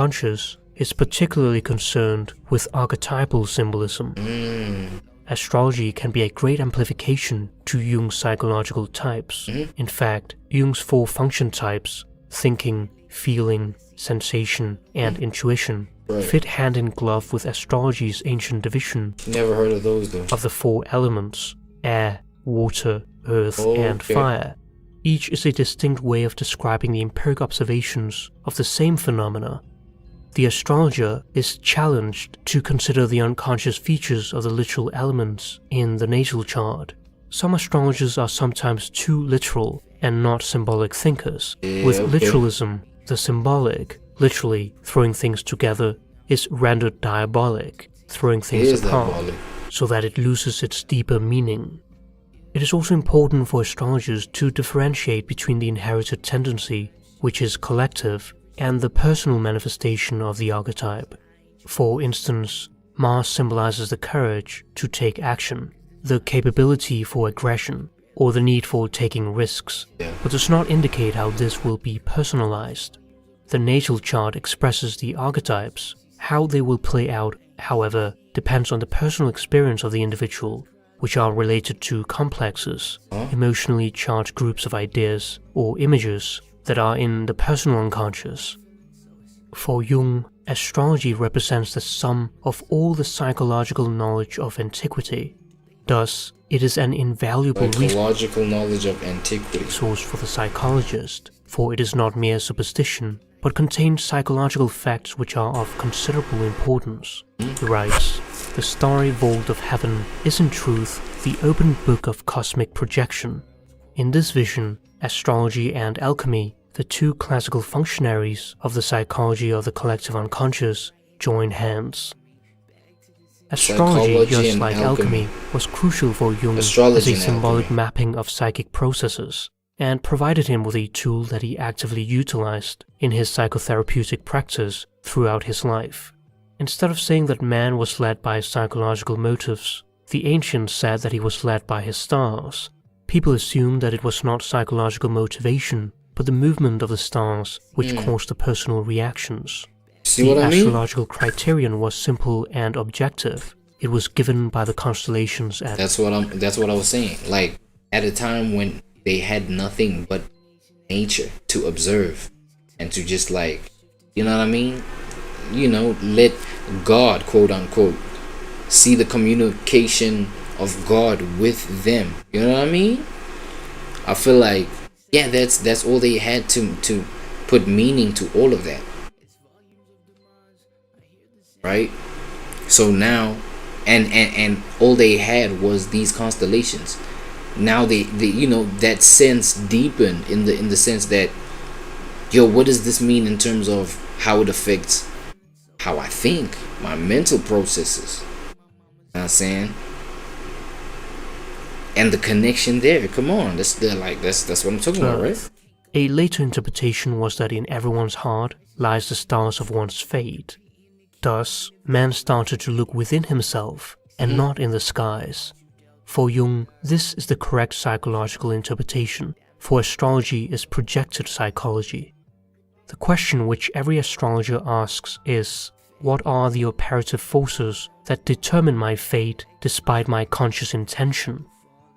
Conscious is particularly concerned with archetypal symbolism. Astrology can be a great amplification to Jung's psychological types. In fact, Jung's 4 function types, thinking, feeling, sensation, and intuition, fit hand in glove with astrology's ancient division. Never heard of those though. Of the 4 elements, air, water, earth, and fire. Each is a distinct way of describing the empiric observations of the same phenomena. The astrologer is challenged to consider the unconscious features of the literal elements in the natal chart. Some astrologers are sometimes too literal and not symbolic thinkers. With literalism, the symbolic, literally throwing things together, is rendered diabolic, throwing things apart, so that it loses its deeper meaning. It is also important for astrologers to differentiate between the inherited tendency, which is collective, and the personal manifestation of the archetype. For instance, Mars symbolizes the courage to take action, the capability for aggression, or the need for taking risks, but does not indicate how this will be personalized. The natal chart expresses the archetypes. How they will play out, however, depends on the personal experience of the individual, which are related to complexes, emotionally charged groups of ideas or images that are in the personal unconscious. For Jung, astrology represents the sum of all the psychological knowledge of antiquity. Thus, it is an invaluable psychological knowledge of antiquity source for the psychologist, for it is not mere superstition, but contains psychological facts which are of considerable importance. He writes, "The starry vault of heaven is in truth the open book of cosmic projection. In this vision, astrology and alchemy, the 2 classical functionaries of the psychology of the collective unconscious, join hands." Astrology, just like alchemy, was crucial for Jung as a symbolic mapping of psychic processes, and provided him with a tool that he actively utilized in his psychotherapeutic practice throughout his life. Instead of saying that man was led by psychological motives, the ancients said that he was led by his stars. People assumed that it was not psychological motivation, but the movement of the stars which caused the personal reactions. The astrological criterion was simple and objective. It was given by the constellations at... That's what I was saying. Like, at a time when they had nothing but nature to observe and to just, like, you know what I mean? You know, let God, quote unquote, see the communication of God with them. You know what I mean? I feel like, yeah, that's all they had to put meaning to all of that. Right? So now, and all they had was these constellations. Now they you know, that sense deepened in the sense that, yo, what does this mean in terms of how it affects how I think, my mental processes? You know what I'm saying? And the connection there, come on, that's what I'm talking about, right? A later interpretation was that in everyone's heart lies the stars of one's fate. Thus, man started to look within himself and not in the skies. For Jung, this is the correct psychological interpretation, for astrology is projected psychology. The question which every astrologer asks is, what are the operative forces that determine my fate despite my conscious intention?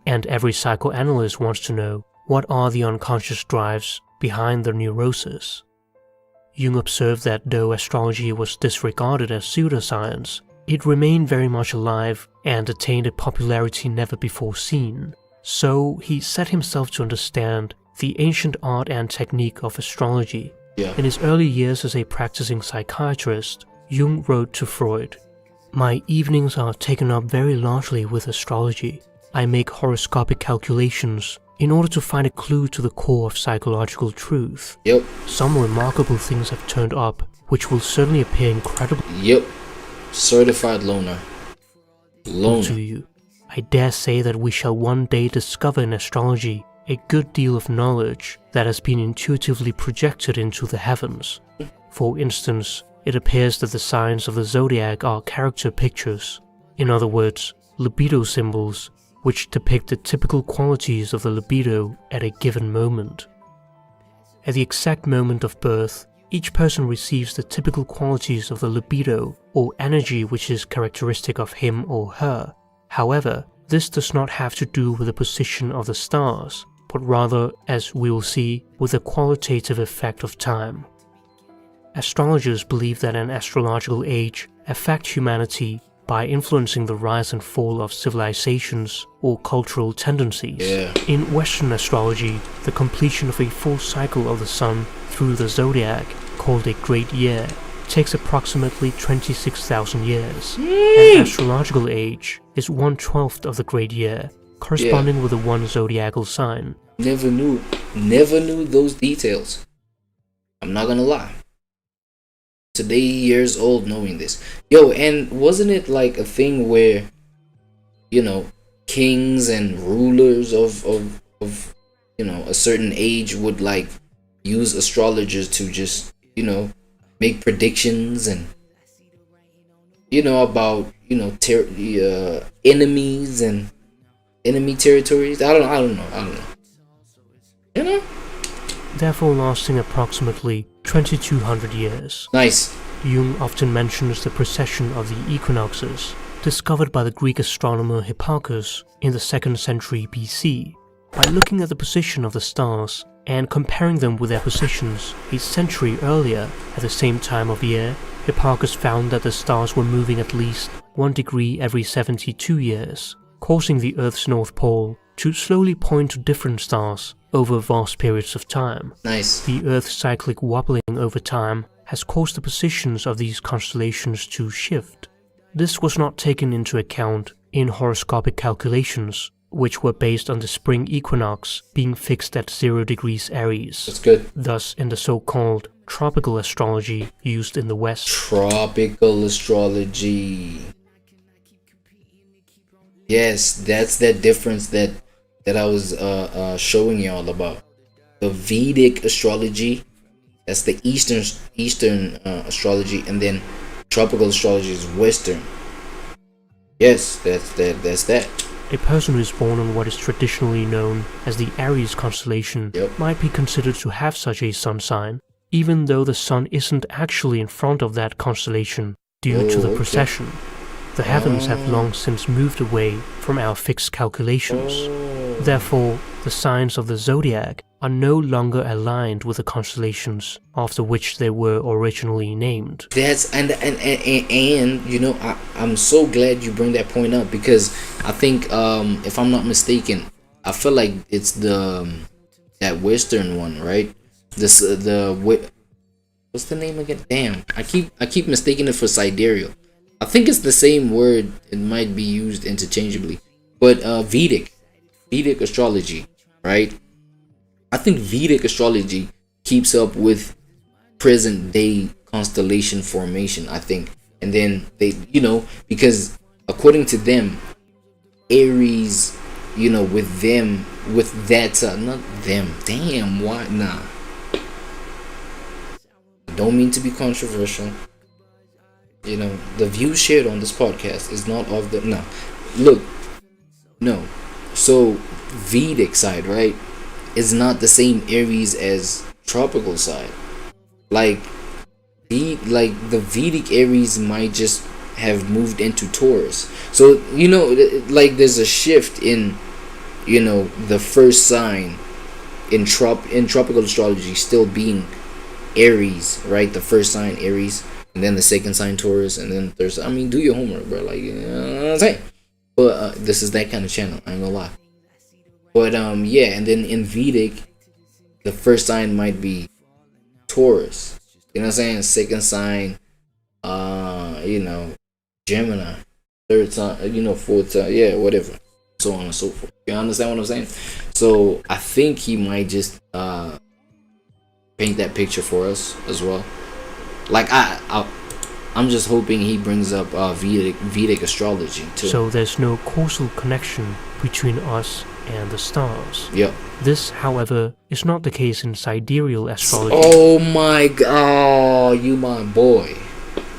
And every psychoanalyst wants to know, what are the unconscious drives behind the neurosis? Jung observed that though astrology was disregarded as pseudoscience, it remained very much alive and attained a popularity never before seen. So he set himself to understand the ancient art and technique of astrology. In his early years as a practicing psychiatrist, Jung wrote to Freud, "My evenings are taken up very largely with astrology. I make horoscopic calculations in order to find a clue to the core of psychological truth. Some remarkable things have turned up, which will certainly appear incredible certified loner to you. I dare say that we shall one day discover in astrology a good deal of knowledge that has been intuitively projected into the heavens. For instance, it appears that the signs of the zodiac are character pictures, in other words, libido symbols, which depict the typical qualities of the libido at a given moment. At the exact moment of birth, each person receives the typical qualities of the libido or energy which is characteristic of him or her. However, this does not have to do with the position of the stars, but rather, as we will see, with the qualitative effect of time. Astrologers believe that an astrological age affects humanity by influencing the rise and fall of civilizations or cultural tendencies. In Western astrology, the completion of a full cycle of the sun through the zodiac, called a great year, takes approximately 26,000 years. An astrological age is 1/12 of the great year, corresponding with the one zodiacal sign. Never knew those details. I'm not gonna lie. Today, years old knowing this. Yo, and wasn't it like a thing where, you know, kings and rulers of you know, a certain age would like use astrologers to just, you know, make predictions and, you know, about, you know, enemies and enemy territories. I don't know. You know? Therefore lasting approximately 2200 years. Nice. Jung often mentions the precession of the equinoxes, discovered by the Greek astronomer Hipparchus in the 2nd century BC. By looking at the position of the stars and comparing them with their positions a century earlier at the same time of year, Hipparchus found that the stars were moving at least 1 degree every 72 years, causing the Earth's North Pole to slowly point to different stars over vast periods of time. Nice. The Earth's cyclic wobbling over time has caused the positions of these constellations to shift. This was not taken into account in horoscopic calculations, which were based on the spring equinox being fixed at 0 degrees Aries. That's good. Thus, in the so-called tropical astrology used in the West. Tropical astrology. Yes, that's that difference that I was showing y'all about. The Vedic astrology, that's the Eastern astrology, and then tropical astrology is Western. Yes, that's that. A person who is born on what is traditionally known as the Aries constellation might be considered to have such a sun sign, even though the sun isn't actually in front of that constellation due to the precession. The heavens have long since moved away from our fixed calculations. Therefore, the signs of the zodiac are no longer aligned with the constellations after which they were originally named. That's and you know, I'm so glad you bring that point up, because I think if I'm not mistaken, I feel like it's that Western one, right? What's the name again? Damn, I keep mistaking it for sidereal. I think it's the same word. It might be used interchangeably, but Vedic astrology, right? I think Vedic astrology keeps up with present day constellation formation, I think. And then they, you know, because according to them, Aries, you know, with that, not them, damn, why, nah. Don't mean to be controversial. You know, the views shared on this podcast is not of the, no. Look, no. So, Vedic side, right, is not the same Aries as tropical side. Like the Vedic Aries might just have moved into Taurus. So, you know, like there's a shift in, you know, the first sign in tropical astrology still being Aries, right? The first sign Aries, and then the second sign Taurus, and then there's, I mean, do your homework, bro. Like, you know what I'm saying? But this is that kind of channel, I ain't gonna lie. But yeah, and then in Vedic, the first sign might be Taurus. You know what I'm saying? Second sign, you know, Gemini. Third sign, you know, fourth sign, yeah, whatever. So on and so forth. You understand what I'm saying? So I think he might just paint that picture for us as well. Like I'm just hoping he brings up Vedic astrology too. So there's no causal connection between us and the stars. Yep. This, however, is not the case in sidereal astrology. Oh my god, you my boy.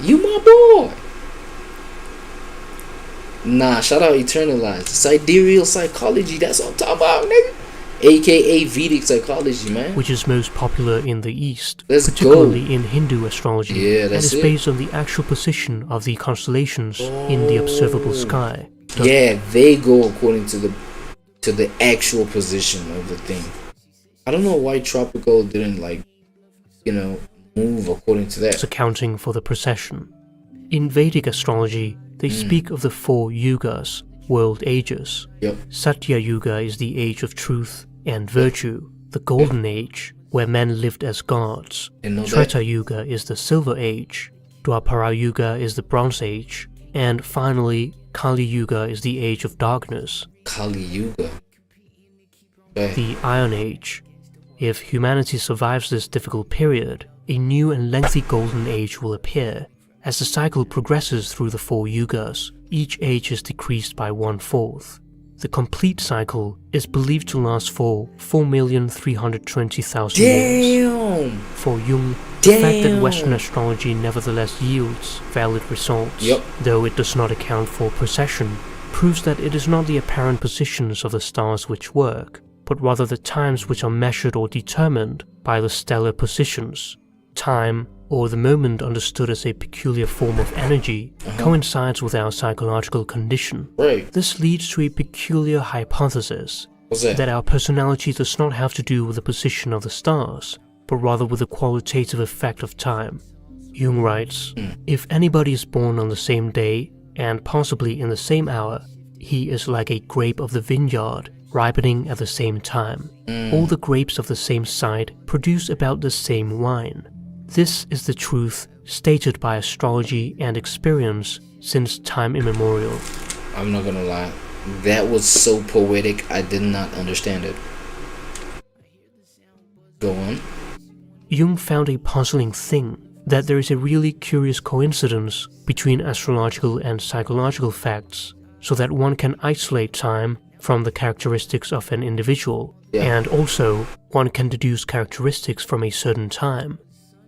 You my boy. Nah, shout out Eternalized. Sidereal psychology, that's what I'm talking about, nigga. aka Vedic psychology, man. which is most popular in the East, Let's particularly go. in Hindu astrology, Yeah, and that's is it. based on the actual position of the constellations in the observable sky. Yeah, they go according to the actual position of the thing. I don't know why tropical didn't move according to that. Accounting for the precession. In Vedic astrology, they speak of the 4 yugas, world ages. Yep. Satya Yuga is the age of truth and virtue, the golden age, where men lived as gods. Didn't know that. Treta Yuga is the silver age. Dwapara Yuga is the bronze age. And finally, Kali Yuga is the age of darkness, Kali Yuga. Okay. the Iron Age. If humanity survives this difficult period, a new and lengthy golden age will appear. As the cycle progresses through the 4 yugas, each age is decreased by 1/4. The complete cycle is believed to last for 4,320,000 years. Damn. For Jung, the fact that Western astrology nevertheless yields valid results, Yep. though it does not account for precession, proves that it is not the apparent positions of the stars which work, but rather the times which are measured or determined by the stellar positions. Time, or the moment understood as a peculiar form of energy, coincides with our psychological condition. Right. This leads to a peculiar hypothesis What's that? that our personality does not have to do with the position of the stars, but rather with the qualitative effect of time. Jung writes, if anybody is born on the same day, and possibly in the same hour, he is like a grape of the vineyard, ripening at the same time. All the grapes of the same side produce about the same wine. This is the truth stated by astrology and experience since time immemorial. I'm not gonna lie. That was so poetic, I did not understand it. Go on. Jung found a puzzling thing, that there is a really curious coincidence between astrological and psychological facts, so that one can isolate time from the characteristics of an individual, and also one can deduce characteristics from a certain time.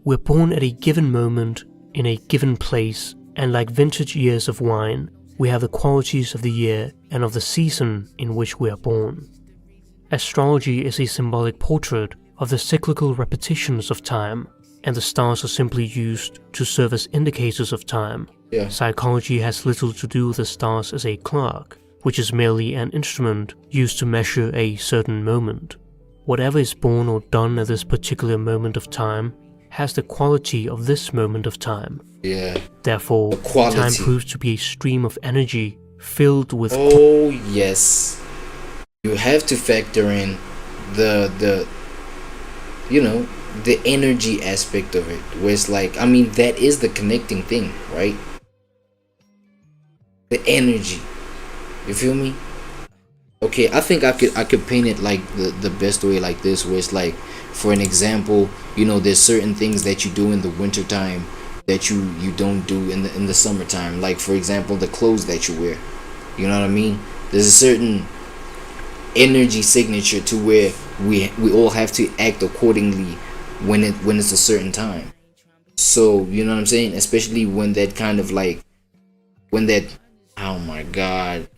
We're born at a given moment, in a given place, and like vintage years of wine, we have the qualities of the year and of the season in which we are born. Astrology is a symbolic portrait of the cyclical repetitions of time, and the stars are simply used to serve as indicators of time. Yeah. Psychology has little to do with the stars as a clock, which is merely an instrument used to measure a certain moment. Whatever is born or done at this particular moment of time has the quality of this moment of time. Yeah. Therefore, The quality. time proves to be a stream of energy filled with Oh yes. You have to factor in the the energy aspect of it, where it's like, I mean, that is the connecting thing, right? The energy. You feel me? Okay, I think I could paint it like the best way like this, where it's like, for an example, there's certain things that you do in the winter time that you don't do in the summertime. Like, for example, the clothes that you wear. You know what I mean? There's a certain energy signature to where we all have to act accordingly when it's a certain time. So, you know what I'm saying? Especially when that kind of like, oh my god,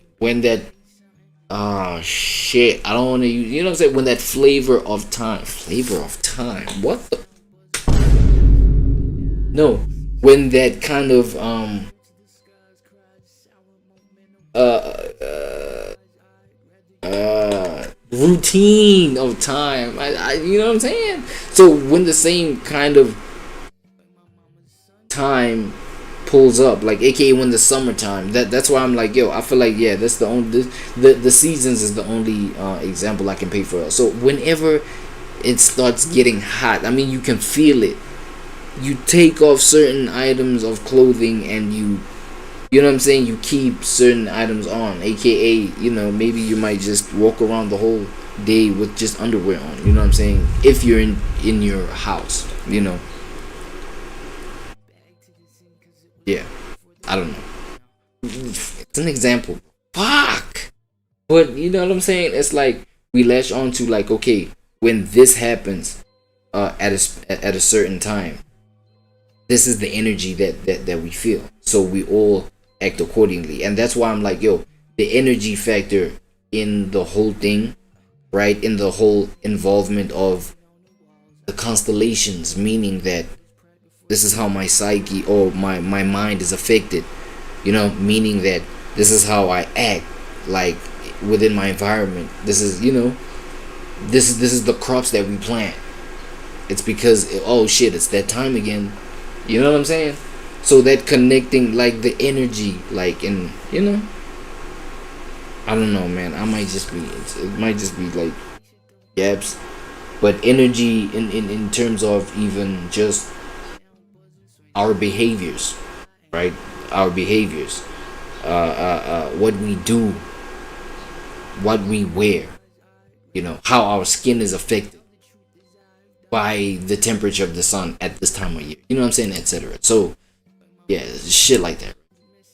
oh shit, I don't want to use, you know what I'm saying, when that flavor of time, what the, no, when that kind of routine of time, I you know what I'm saying? So when the same kind of time pulls up, like aka when the summertime, that's why I'm like, yo, I feel like, yeah, that's the only, the seasons is the only example I can pay for. So whenever it starts getting hot, I mean, you can feel it. You take off certain items of clothing and you know what I'm saying, you keep certain items on, aka, maybe you might just walk around the whole day with just underwear on, you know what I'm saying, if you're in your house, yeah, I don't know, it's an example, fuck, but you know what I'm saying, it's like we latch on to like, okay, when this happens at a certain time, this is the energy that we feel, so we all act accordingly. And that's why I'm like, yo, the energy factor in the whole thing right, in the whole involvement of the constellations, meaning that this is how my psyche or my mind is affected, you know, meaning that this is how I act, like within my environment. This is, you know, this is the crops that we plant. It's because, oh shit, it's that time again, you know what I'm saying? So that connecting, like the energy, like, in, you know, I don't know, man, it might just be like gaps, but energy in terms of even just our behaviors, right? Our behaviors, what we do, what we wear, you know, how our skin is affected by the temperature of the sun at this time of year, you know what I'm saying, etc. So yeah, shit like that.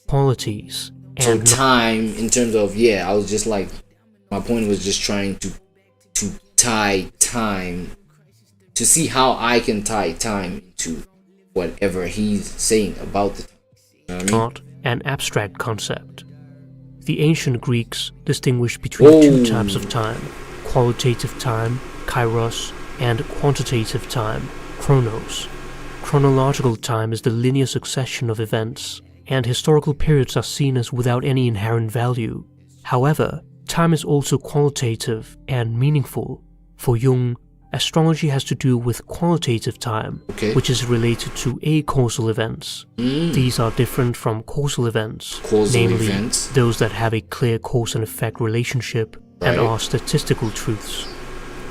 Qualities. So time, in terms of, yeah, I was just like, my point was just trying to tie time, to see how I can tie time to whatever he's saying about the time. You know what I mean? Not an abstract concept. The ancient Greeks distinguished between two types of time: qualitative time, kairos, and quantitative time, chronos. Chronological time is the linear succession of events, and historical periods are seen as without any inherent value. However, time is also qualitative and meaningful. For Jung, astrology has to do with qualitative time, which is related to acausal events. These are different from causal events, namely those that have a clear cause and effect relationship and are statistical truths.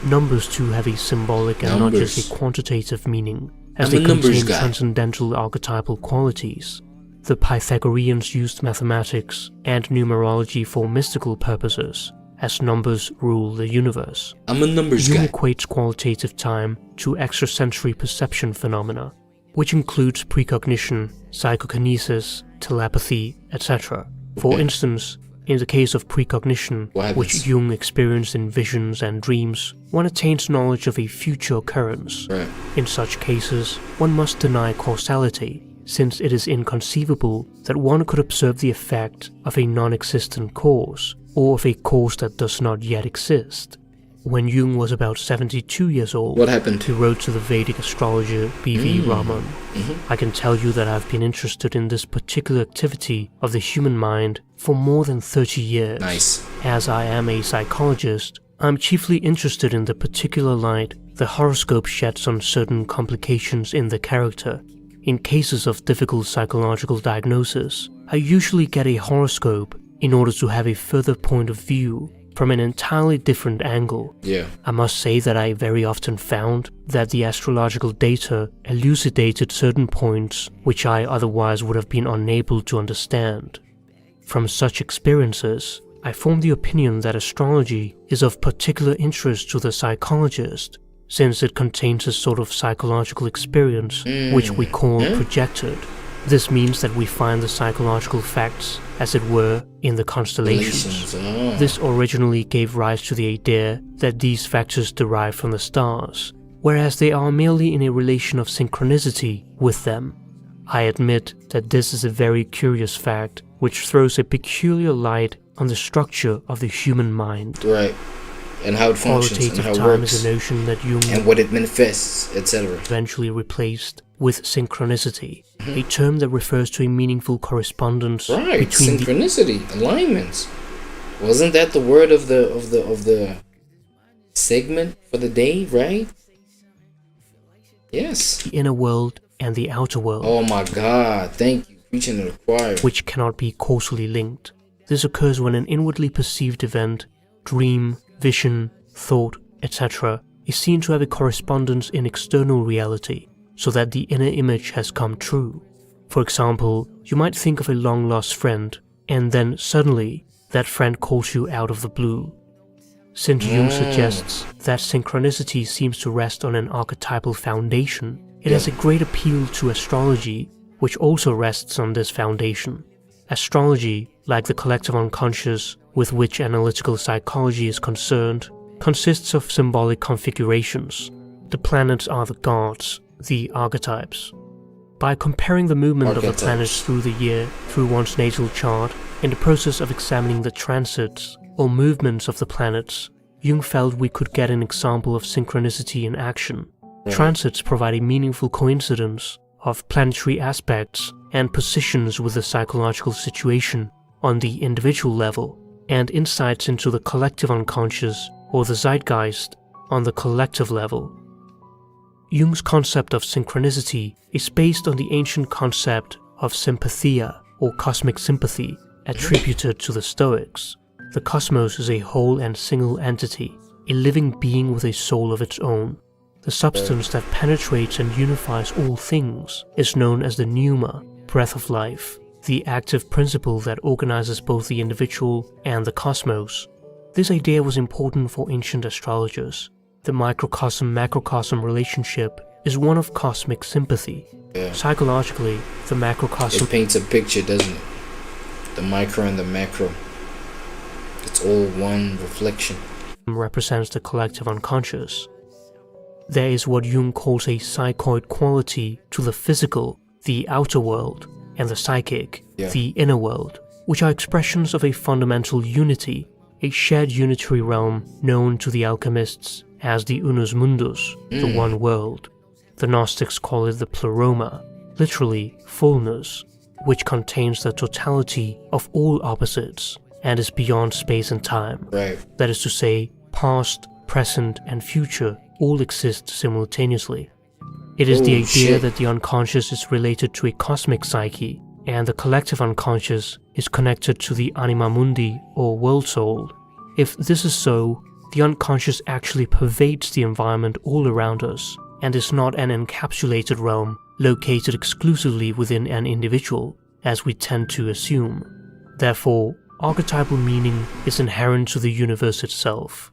Numbers too have a symbolic and not just a quantitative meaning, as they contain transcendental archetypal qualities. The Pythagoreans used mathematics and numerology for mystical purposes, as numbers rule the universe. I'm a numbers guy. Jung equates qualitative time to extrasensory perception phenomena, which includes precognition, psychokinesis, telepathy, etc. For instance, in the case of precognition, which Jung experienced in visions and dreams, one attains knowledge of a future occurrence. In such cases, one must deny causality, since it is inconceivable that one could observe the effect of a non-existent cause, or of a cause that does not yet exist. When Jung was about 72 years old, what happened? He wrote to the Vedic astrologer B.V. Raman, I can tell you that I've been interested in this particular activity of the human mind for more than 30 years. Nice. As I am a psychologist, I'm chiefly interested in the particular light the horoscope sheds on certain complications in the character. In cases of difficult psychological diagnosis, I usually get a horoscope in order to have a further point of view from an entirely different angle. I must say that I very often found that the astrological data elucidated certain points which I otherwise would have been unable to understand. From such experiences, I formed the opinion that astrology is of particular interest to the psychologist, since it contains a sort of psychological experience which we call projected. This means that we find the psychological facts, as it were, in the constellations. This originally gave rise to the idea that these factors derive from the stars, whereas they are merely in a relation of synchronicity with them. I admit that this is a very curious fact, which throws a peculiar light on the structure of the human mind. And how it functions, and how it time works, is a notion that Jung and what it manifests, etc. eventually replaced with synchronicity, a term that refers to a meaningful correspondence between synchronicity, alignments. Wasn't that the word of the segment for the day, right? Yes. The inner world and the outer world. Oh my God! Thank you, preaching to the choir. Which cannot be causally linked. This occurs when an inwardly perceived event, dream, vision, thought, etc., is seen to have a correspondence in external reality, so that the inner image has come true. For example, you might think of a long-lost friend, and then suddenly, that friend calls you out of the blue. Since Jung suggests that synchronicity seems to rest on an archetypal foundation, it has a great appeal to astrology, which also rests on this foundation. Astrology, like the collective unconscious with which analytical psychology is concerned, consists of symbolic configurations. The planets are the gods, the archetypes. By comparing the movement of the planets through the year through one's natal chart, in the process of examining the transits or movements of the planets, Jung felt we could get an example of synchronicity in action. Right. Transits provide a meaningful coincidence of planetary aspects and positions with the psychological situation on the individual level, and insights into the collective unconscious or the zeitgeist on the collective level. Jung's concept of synchronicity is based on the ancient concept of sympathia or cosmic sympathy attributed to the Stoics. The cosmos is a whole and single entity, a living being with a soul of its own. The substance that penetrates and unifies all things is known as the pneuma, breath of life, the active principle that organizes both the individual and the cosmos. This idea was important for ancient astrologers. The microcosm-macrocosm relationship is one of cosmic sympathy. Yeah. Psychologically, the macrocosm It paints a picture, doesn't it? The micro and the macro. It's all one reflection. represents the collective unconscious. There is what Jung calls a psychoid quality to the physical, the outer world, and the psychic, the inner world, which are expressions of a fundamental unity, a shared unitary realm known to the alchemists as the unus mundus, the one world. The Gnostics call it the pleroma, literally fullness, which contains the totality of all opposites and is beyond space and time. Right. That is to say, past, present, and future all exist simultaneously. It is the idea that the unconscious is related to a cosmic psyche, and the collective unconscious is connected to the anima mundi or world soul. If this is so, the unconscious actually pervades the environment all around us, and is not an encapsulated realm located exclusively within an individual, as we tend to assume. Therefore, archetypal meaning is inherent to the universe itself.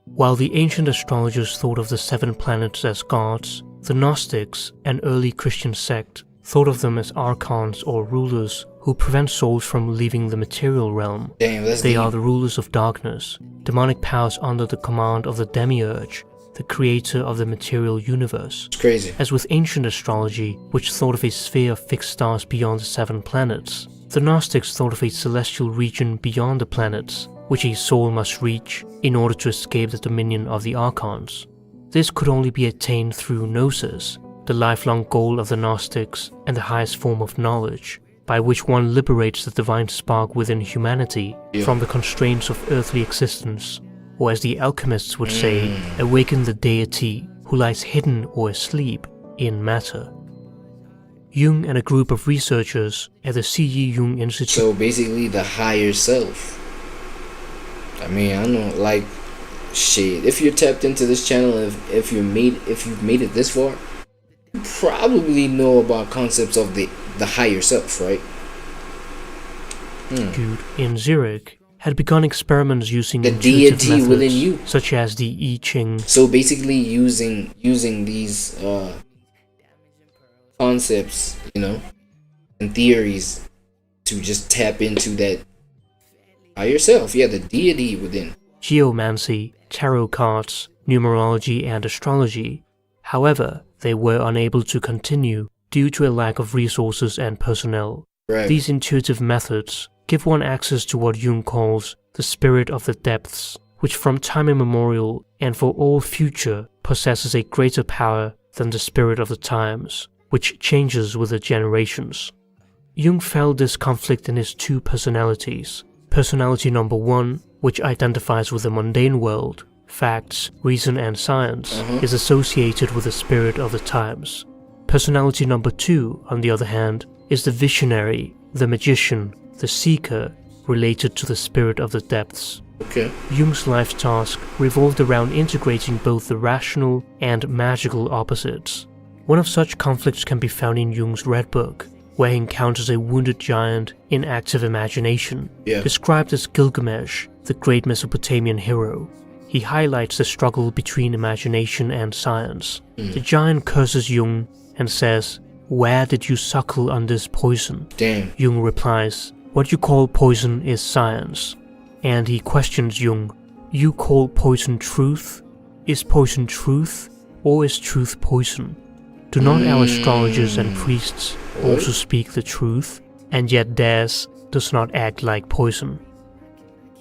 While the ancient astrologers thought of the 7 planets as gods, the Gnostics, an early Christian sect, thought of them as archons or rulers who prevent souls from leaving the material realm. Damn, that's They deep. are the rulers of darkness, demonic powers under the command of the demiurge, the creator of the material universe. It's crazy. As with ancient astrology, which thought of a sphere of fixed stars beyond the 7 planets, the Gnostics thought of a celestial region beyond the planets, which a soul must reach in order to escape the dominion of the archons. This could only be attained through gnosis, the lifelong goal of the Gnostics and the highest form of knowledge, by which one liberates the divine spark within humanity from the constraints of earthly existence, or as the alchemists would say, awaken the deity who lies hidden or asleep in matter. Jung and a group of researchers at the C.G. Jung Institute. So basically the higher self. I mean, I know, like, shit, if you're tapped into this channel, if you've made it this far, you probably know about concepts of the higher self, right? In Zurich had begun experiments using The intuitive deity methods, within you. such as the I Ching. So basically using these concepts, you know, and theories to just tap into that higher self, the deity within. Geomancy, tarot cards, numerology, and astrology. However, they were unable to continue due to a lack of resources and personnel. Right. These intuitive methods give one access to what Jung calls the spirit of the depths, which from time immemorial and for all future possesses a greater power than the spirit of the times, which changes with the generations. Jung felt this conflict in his 2 personalities. Personality number 1, which identifies with the mundane world, facts, reason and science, is associated with the spirit of the times. Personality number 2, on the other hand, is the visionary, the magician, the seeker, related to the spirit of the depths. Okay. Jung's life task revolved around integrating both the rational and magical opposites. One of such conflicts can be found in Jung's Red Book, where he encounters a wounded giant in active imagination, described as Gilgamesh, the great Mesopotamian hero. He highlights the struggle between imagination and science. The giant curses Jung and says, "Where did you suckle on this poison?" Damn. Jung replies, "What you call poison is science." And he questions Jung, "You call poison truth? Is poison truth, or is truth poison? Do not our astrologers and priests also speak the truth, and yet theirs does not act like poison?"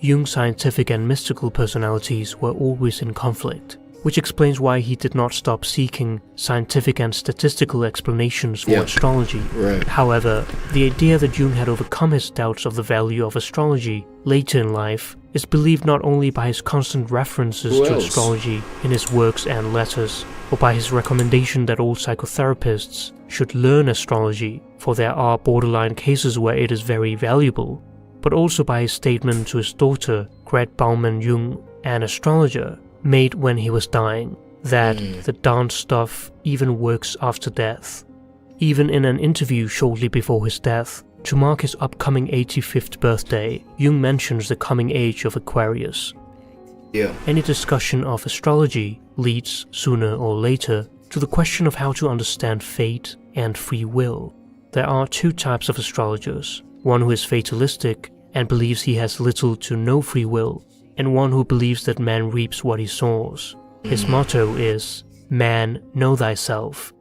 Jung's scientific and mystical personalities were always in conflict, which explains why he did not stop seeking scientific and statistical explanations for astrology. Right. However, the idea that Jung had overcome his doubts of the value of astrology later in life is believed not only by his constant references to astrology in his works and letters, or by his recommendation that all psychotherapists should learn astrology, for there are borderline cases where it is very valuable, but also by his statement to his daughter, Gret Baumann Jung, an astrologer, made when he was dying, that the darn stuff even works after death. Even in an interview shortly before his death, to mark his upcoming 85th birthday, Jung mentions the coming age of Aquarius. Any discussion of astrology leads, sooner or later, to the question of how to understand fate and free will. There are two types of astrologers, one who is fatalistic and believes he has little to no free will, and one who believes that man reaps what he sows. His motto is, "Man, know thyself."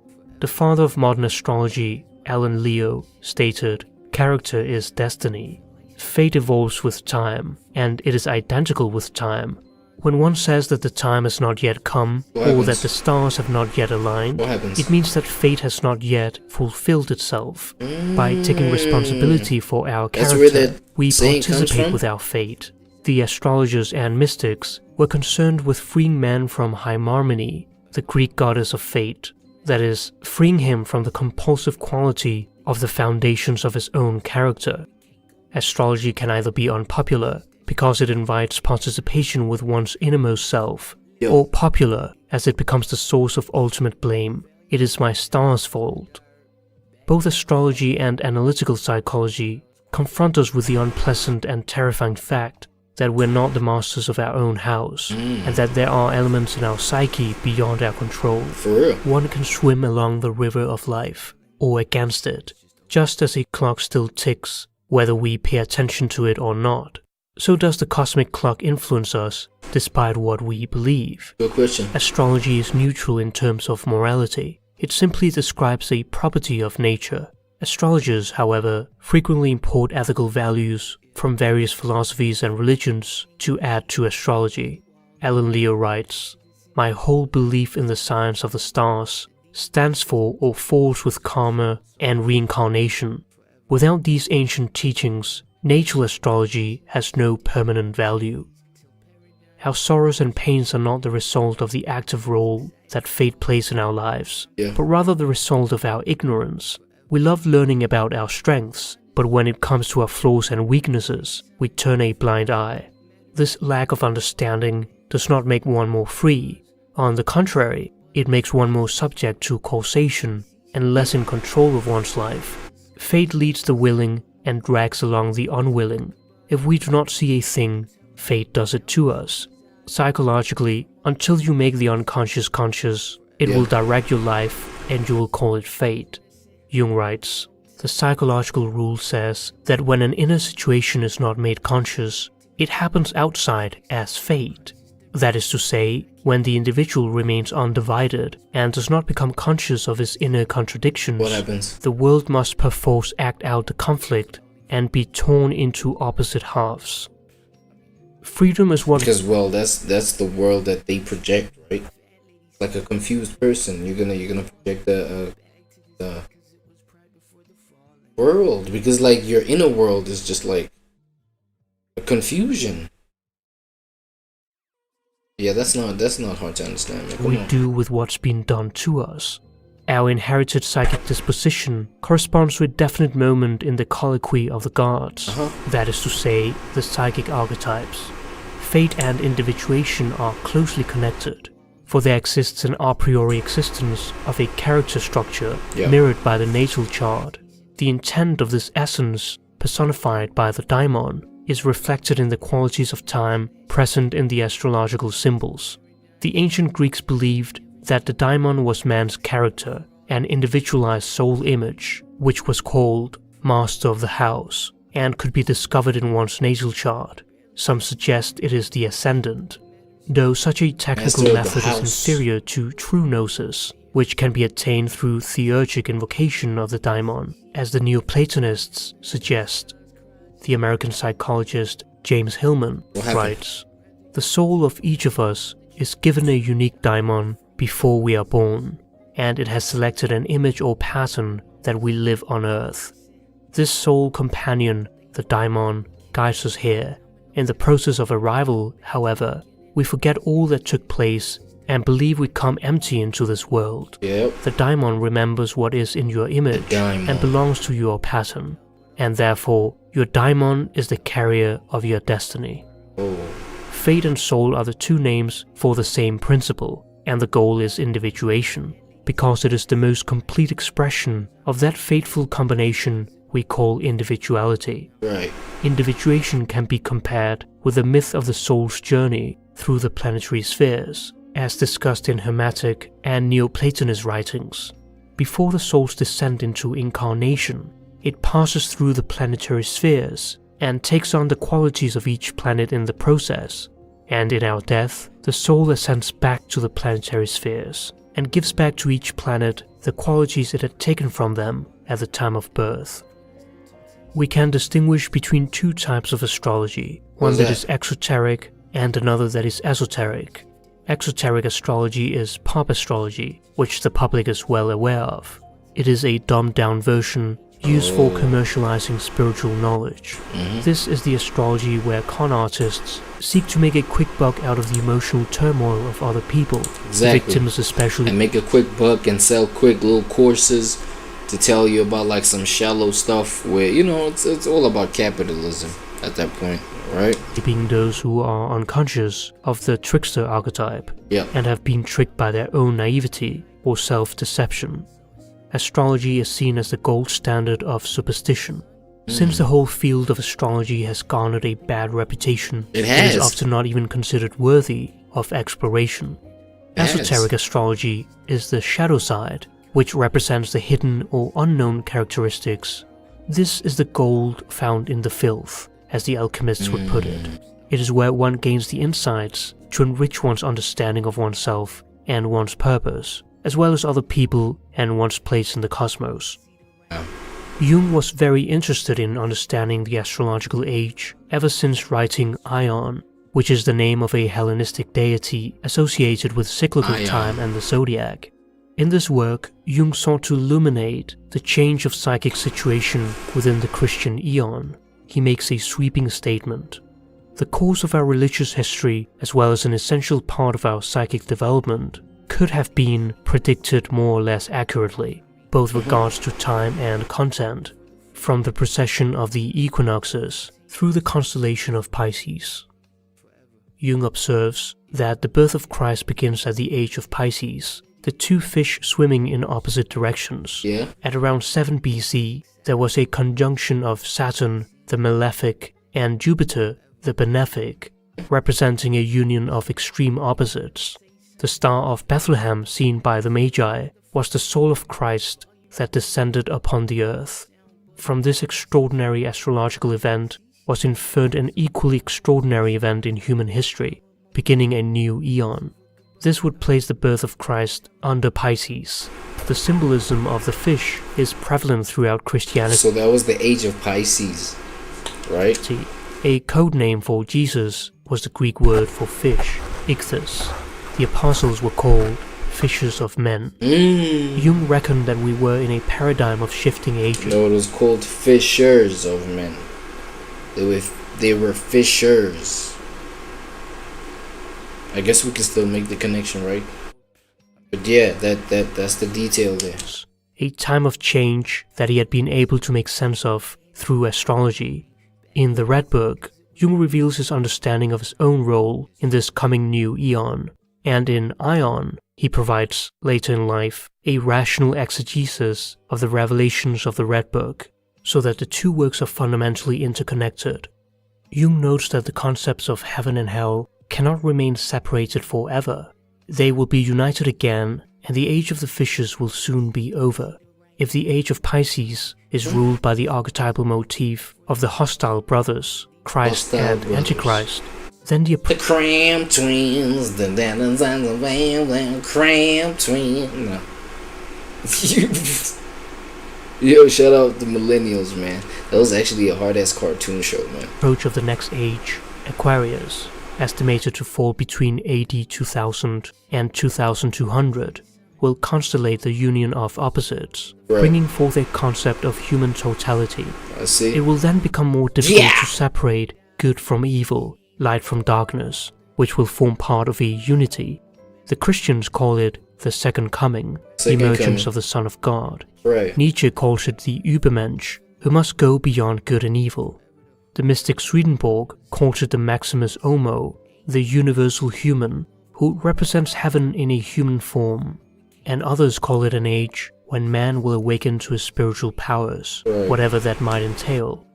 The father of modern astrology, Alan Leo, stated, "Character is destiny. Fate evolves with time, and it is identical with time. When one says that the time has not yet come, or that the stars have not yet aligned, it means that fate has not yet fulfilled itself. By taking responsibility for our character, we participate with our fate." The astrologers and mystics were concerned with freeing man from Hymarmene, the Greek goddess of fate, that is, freeing him from the compulsive quality of the foundations of his own character. Astrology can either be unpopular, because it invites participation with one's innermost self, or popular, as it becomes the source of ultimate blame. It is my star's fault. Both astrology and analytical psychology confront us with the unpleasant and terrifying fact that we're not the masters of our own house, and that there are elements in our psyche beyond our control. For real. One can swim along the river of life, or against it, just as a clock still ticks, whether we pay attention to it or not. So does the cosmic clock influence us, despite what we believe. Good question. Astrology is neutral in terms of morality. It simply describes a property of nature. Astrologers, however, frequently import ethical values from various philosophies and religions to add to astrology. Alan Leo writes, "My whole belief in the science of the stars stands for or falls with karma and reincarnation. Without these ancient teachings, natural astrology has no permanent value. Our sorrows and pains are not the result of the active role that fate plays in our lives, but rather the result of our ignorance. We love learning about our strengths, but when it comes to our flaws and weaknesses, we turn a blind eye. This lack of understanding does not make one more free. On the contrary, it makes one more subject to causation and less in control of one's life. Fate leads the willing and drags along the unwilling. If we do not see a thing, fate does it to us. Psychologically, until you make the unconscious conscious, it will direct your life and you will call it fate." Jung writes, "The psychological rule says that when an inner situation is not made conscious, it happens outside as fate. That is to say, when the individual remains undivided and does not become conscious of his inner contradictions, What happens? the world must perforce act out the conflict and be torn into opposite halves." Freedom is what... Because, well, that's the world that they project, right? Like a confused person, you're gonna project the world, because like your inner world is just like a confusion. Yeah, that's not hard to understand. Like, we do with what's been done to us. Our inherited psychic disposition corresponds to a definite moment in the colloquy of the gods. That is to say, the psychic archetypes. Fate and individuation are closely connected, for there exists an a priori existence of a character structure mirrored by the natal chart. The intent of this essence, personified by the daimon, is reflected in the qualities of time present in the astrological symbols. The ancient Greeks believed that the daimon was man's character, an individualized soul image, which was called master of the house, and could be discovered in one's natal chart. Some suggest it is the ascendant, though such a technical method is inferior to true gnosis, which can be attained through theurgic invocation of the daimon, as the Neoplatonists suggest. The American psychologist James Hillman, writes, "The soul of each of us is given a unique daimon before we are born, and it has selected an image or pattern that we live on Earth. This soul companion, the daimon, guides us here. In the process of arrival, however, we forget all that took place and believe we come empty into this world. The daimon remembers what is in your image and belongs to your pattern, and therefore your daimon is the carrier of your destiny." Fate and soul are the two names for the same principle, and the goal is individuation, because it is the most complete expression of that fateful combination we call individuality. Individuation can be compared with the myth of the soul's journey through the planetary spheres, as discussed in Hermetic and Neoplatonist writings. Before the soul's descent into incarnation, it passes through the planetary spheres and takes on the qualities of each planet in the process, and in our death, the soul ascends back to the planetary spheres and gives back to each planet the qualities it had taken from them at the time of birth. We can distinguish between two types of astrology, one that is exoteric and another that is esoteric. Exoteric astrology is pop astrology, which the public is well aware of. It is a dumbed-down version used for commercializing spiritual knowledge. This is the astrology where con artists seek to make a quick buck out of the emotional turmoil of other people, victims especially, and make a quick buck and sell quick little courses to tell you about like some shallow stuff where, you know, it's all about capitalism at that point, right? Being those who are unconscious of the trickster archetype and have been tricked by their own naivety or self-deception. Astrology is seen as the gold standard of superstition. Since the whole field of astrology has garnered a bad reputation, it is often not even considered worthy of exploration. Esoteric astrology is the shadow side, which represents the hidden or unknown characteristics. This is the gold found in the filth, as the alchemists would put it. It is where one gains the insights to enrich one's understanding of oneself and one's purpose, as well as other people and one's place in the cosmos. Jung was very interested in understanding the astrological age ever since writing Ion, which is the name of a Hellenistic deity associated with cyclical time and the zodiac. In this work, Jung sought to illuminate the change of psychic situation within the Christian eon. He makes a sweeping statement. The course of our religious history, as well as an essential part of our psychic development, could have been predicted more or less accurately, both regards to time and content, from the precession of the equinoxes through the constellation of Pisces. Jung observes that the birth of Christ begins at the age of Pisces, the two fish swimming in opposite directions. At around 7 BC, there was a conjunction of Saturn, the malefic, and Jupiter, the benefic, representing a union of extreme opposites. The star of Bethlehem seen by the Magi was the soul of Christ that descended upon the earth. From this extraordinary astrological event was inferred an equally extraordinary event in human history, beginning a new eon. This would place the birth of Christ under Pisces. The symbolism of the fish is prevalent throughout Christianity. So that was the age of Pisces, right? A code name for Jesus was the Greek word for fish, ichthys. The apostles were called fishers of men. Jung reckoned that we were in a paradigm of shifting ages. No, it was called fishers of men. They were fishers. I guess we can still make the connection, right? But yeah, that's the detail there. A time of change that he had been able to make sense of through astrology. In the Red Book, Jung reveals his understanding of his own role in this coming new eon, and in Ion, he provides, later in life, a rational exegesis of the revelations of the Red Book, so that the two works are fundamentally interconnected. Jung notes that the concepts of heaven and hell cannot remain separated forever. They will be united again, and the age of the fishes will soon be over. If the age of Pisces is ruled by the archetypal motif of the hostile brothers, Christ and Antichrist, then the Cram twins, the Cram twins. No. Yo, shout out the millennials, man. That was actually a hard-ass cartoon show, man. Approach of the next age, Aquarius, estimated to fall between AD 2000 and 2200, will constellate the union of opposites, bringing forth a concept of human totality. I see. It will then become more difficult to separate good from evil, light from darkness, which will form part of a unity. The Christians call it the Second Coming, the emergence of the Son of God. Nietzsche calls it the Übermensch, who must go beyond good and evil. The mystic Swedenborg calls it the Maximus Homo, the universal human, who represents heaven in a human form. And others call it an age when man will awaken to his spiritual powers, whatever that might entail.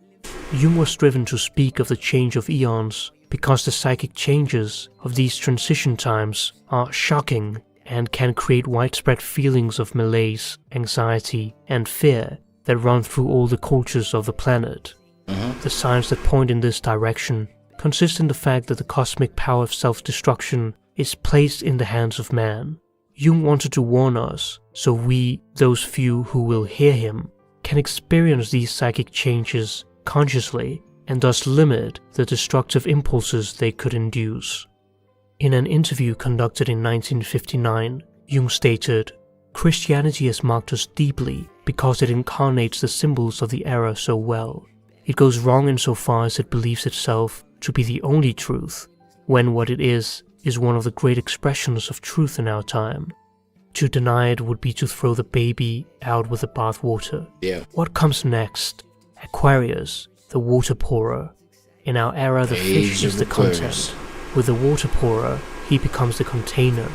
Jung was driven to speak of the change of eons because the psychic changes of these transition times are shocking and can create widespread feelings of malaise, anxiety, and fear that run through all the cultures of the planet. The signs that point in this direction consist in the fact that the cosmic power of self-destruction is placed in the hands of man. Jung wanted to warn us, so we, those few who will hear him, can experience these psychic changes consciously and thus limit the destructive impulses they could induce. In an interview conducted in 1959, Jung stated, "Christianity has marked us deeply because it incarnates the symbols of the era so well. It goes wrong insofar as it believes itself to be the only truth, when what it is one of the great expressions of truth in our time. To deny it would be to throw the baby out with the bathwater." What comes next? Aquarius, the water pourer. In our era, the fish is the content. With the water pourer, he becomes the container.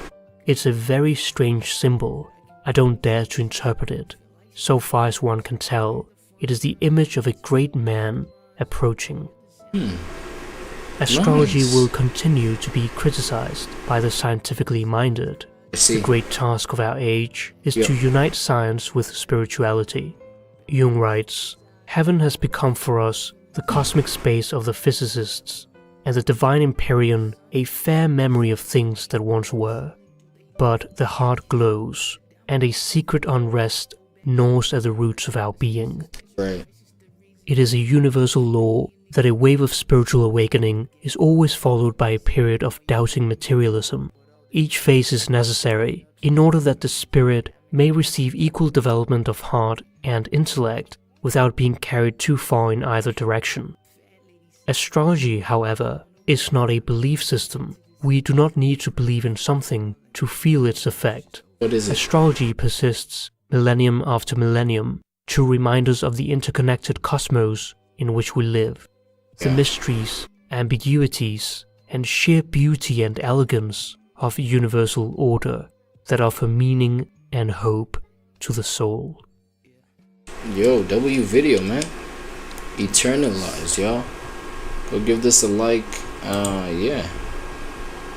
It's a very strange symbol. I don't dare to interpret it. So far as one can tell, it is the image of a great man approaching. Astrology will continue to be criticized by the scientifically minded. The great task of our age is to unite science with spirituality. Jung writes, "Heaven has become for us the cosmic space of the physicists, and the divine empyrean a fair memory of things that once were. But the heart glows, and a secret unrest gnaws at the roots of our being." It is a universal law that a wave of spiritual awakening is always followed by a period of doubting materialism. Each phase is necessary in order that the spirit may receive equal development of heart and intellect without being carried too far in either direction. Astrology, however, is not a belief system. We do not need to believe in something to feel its effect. What is it? Astrology persists millennium after millennium to remind us of the interconnected cosmos in which we live. The mysteries, ambiguities, and sheer beauty and elegance of universal order that offer meaning and hope to the soul. Yo, W video, man. Eternalized, y'all. Go give this a like. Yeah.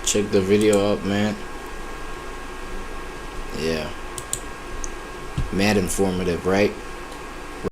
Check the video out, man. Yeah. Mad informative, right?